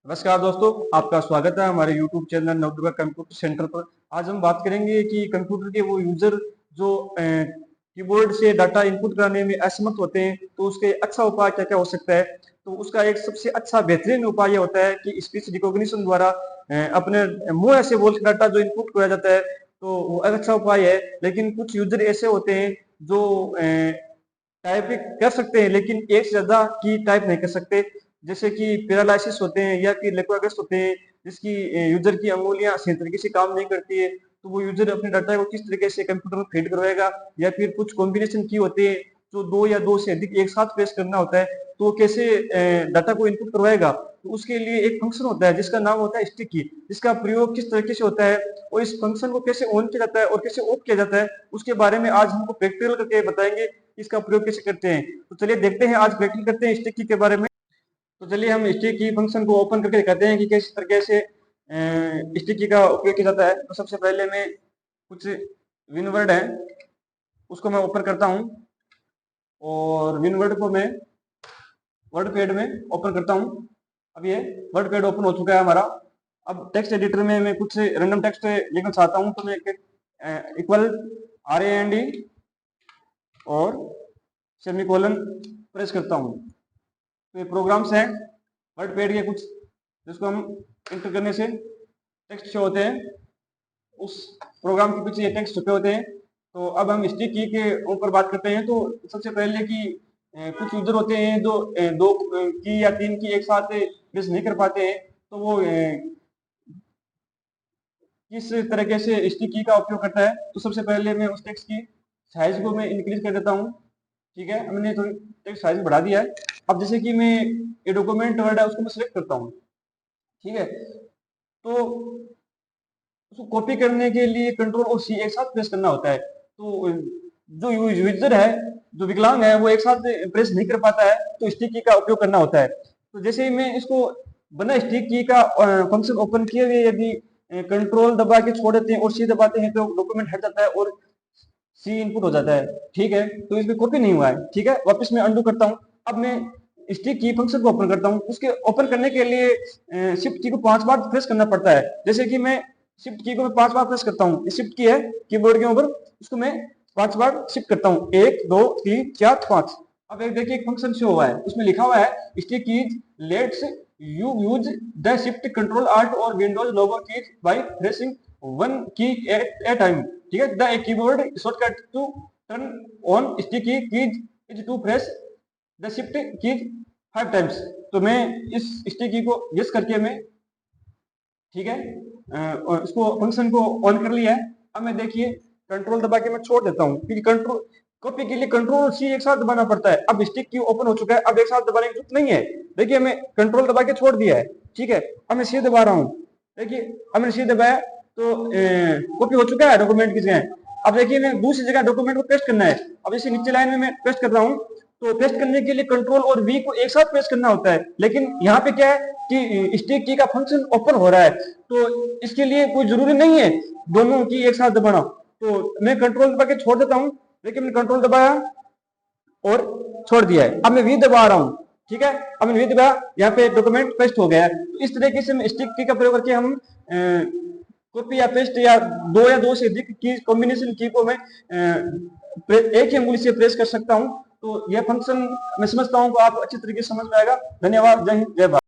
नमस्कार दोस्तों, आपका स्वागत है हमारे YouTube channel Navdurga computer centre पर। आज हम बात करेंगे कि कंप्यूटर के वो यूजर जो कीबोर्ड से डाटा इनपुट करने में असमर्थ होते हैं, तो उसके अच्छा उपाय क्या क्या हो सकता है। तो उसका एक सबसे अच्छा बेहतरीन उपाय ये होता है कि स्पीच रिकॉग्निशन द्वारा अपने मुंह ऐसे बोल के डाटा जो इनपुट किया जाता है, तो वो एक अच्छा उपाय है। लेकिन कुछ यूजर ऐसे होते हैं जो टाइपिंग कर सकते हैं लेकिन एक से ज्यादा की टाइप नहीं कर सकते, जैसे कि पैरालिसिस होते हैं या फिर लेप्रोग्राफी होते हैं, जिसकी यूजर की अंगुलियां सही तरीके से काम नहीं करती है। तो वो यूजर अपने डाटा को किस तरीके से कंप्यूटर में फीड करवाएगा, या फिर कुछ कॉम्बिनेशन की होते हैं जो दो या दो से अधिक एक साथ प्रेस करना होता है, तो वो कैसे डाटा को इनपुट करवाएगा। तो उसके लिए एक फंक्शन होता है जिसका नाम होता है स्टिक की, जिसका प्रयोग किस तरीके से होता है और इस फंक्शन को कैसे ऑन किया जाता है और कैसे ऑफ किया जाता है, उसके बारे में आज हमको प्रैक्टिकल करके बताएंगे इसका प्रयोग कैसे करते हैं। तो चलिए देखते हैं, आज प्रैक्टिकल करते हैं स्टिक की के बारे में। तो चलिए हम स्टिक की फंक्शन को ओपन करके दिखाते हैं कि किस तरीके से स्टिक की का उपयोग किया जाता है। तो सबसे पहले मैं कुछ विनवर्ड है उसको मैं ओपन करता हूं, और विनवर्ड को मैं वर्ड पैड में ओपन करता हूं। अब ये वर्ड पैड ओपन हो चुका है हमारा। अब टेक्स्ट एडिटर में मैं कुछ रैंडम टेक्स्ट लिखना चाहता हूं, तो मैं इक्वल RAND और सेमीकोलन प्रेस करता हूं। तो ये प्रोग्राम्स हैं वर्ड पैड के कुछ, जिसको हम इंटर करने से टेक्स्ट शो होते हैं। उस प्रोग्राम के पीछे ये टेक्स्ट छुपे होते हैं। तो अब हम स्टिक की के ऊपर बात करते हैं। तो सबसे पहले कि कुछ यूजर होते हैं जो दो की या तीन की एक साथ प्रेस नहीं कर पाते हैं, तो वो किस तरीके से स्टिक की का उपयोग करता है। तो सबसे पहले मैं उस टेक्स्ट की साइज को मैं इंक्रीज कर देता हूँ। ठीक है, मैंने थोड़ी टेक्स्ट साइज बढ़ा दिया है। अब जैसे कि मैं ये डॉक्यूमेंट वर्ड है उसको मैं सिलेक्ट करता हूँ। ठीक है, तो उसको कॉपी करने के लिए कंट्रोल और C एक साथ प्रेस करना होता है। तो जो यूजर है, जो विकलांग है, वो एक साथ प्रेस नहीं कर पाता है, तो स्टिक की का उपयोग करना होता है। तो जैसे ही मैं इसको बिना स्टिक की का फंक्शन ओपन किए हुए यदि कंट्रोल दबा के छोड़ देते हैं और C दबाते हैं, तो डॉक्यूमेंट हट जाता है और C इनपुट हो जाता है। ठीक है, तो इसमें कॉपी नहीं हुआ है। ठीक है, वापस मैं अंडू करता हूँ। अब मैं स्टिक की फंक्शन को ओपन करता हूँ। उसके ओपन करने के लिए शिफ्ट की को 5 बार प्रेस करना पड़ता है। जैसे कि मैं शिफ्ट की को मैं 5 बार प्रेस करता हूँ, ये शिफ्ट की है कीबोर्ड के ऊपर, उसको मैं 5 बार शिफ्ट करता हूँ, 1 2 3 4 5। अब एक देखिए एक फंक्शन शो हुआ है, उसमें लिखा हुआ है stick keys lets you use the shift control alt और Windows logo keys by pressing one key at a time. ठीक है, the keyboard shortcut to turn on stick keys is to press the shift keys 5 times. तो मैं इस stick की को yes करके मैं, ठीक है, और इसको फंक्शन को ऑन कर लिया है। अब मैं देखिए कंट्रोल दबा के मैं छोड़ देता हूँ, क्योंकि कंट्रोल कॉपी के लिए कंट्रोल C एक साथ दबाना पड़ता है। अब स्टिक की ओपन हो चुका है, अब एक साथ दबाने की जरूरत नहीं है। देखिए मैं कंट्रोल दबा के छोड़ दिया है। ठीक है, अब मैं C दबा रहा हूँ। देखिए अब मैंने C दबाया तो कॉपी हो चुका है डॉक्यूमेंट की जगह। अब देखिए मैं दूसरी जगह डॉक्यूमेंट को पेस्ट करना है। अब इसे नीचे लाइन में मैं पेस्ट कर रहा हूँ। तो पेस्ट करने के लिए कंट्रोल और V को एक साथ पेस्ट करना होता है, लेकिन यहाँ पे क्या है कि स्टिक की का फंक्शन ओपन हो रहा है, तो इसके लिए कोई जरूरी नहीं है दोनों की एक साथ दबाना। तो मैं कंट्रोल दबा के छोड़ देता हूँ। देखिए मैंने कंट्रोल दबाया और छोड़ दिया है। अब मैं V दबा रहा हूँ। ठीक है, अब मैंने V दबाया, यहाँ पे डॉक्यूमेंट पेस्ट हो गया है। तो इस तरीके से स्टिक की का प्रयोग करके हम कॉपी या पेस्ट या दो से अधिक की कॉम्बिनेशन की को मैं एक ही अंगुली से प्रेस कर सकता हूँ। तो यह फंक्शन मैं समझता हूँ कि आप अच्छी तरीके से समझ में आएगा। धन्यवाद, जय हिंद, जय भारत।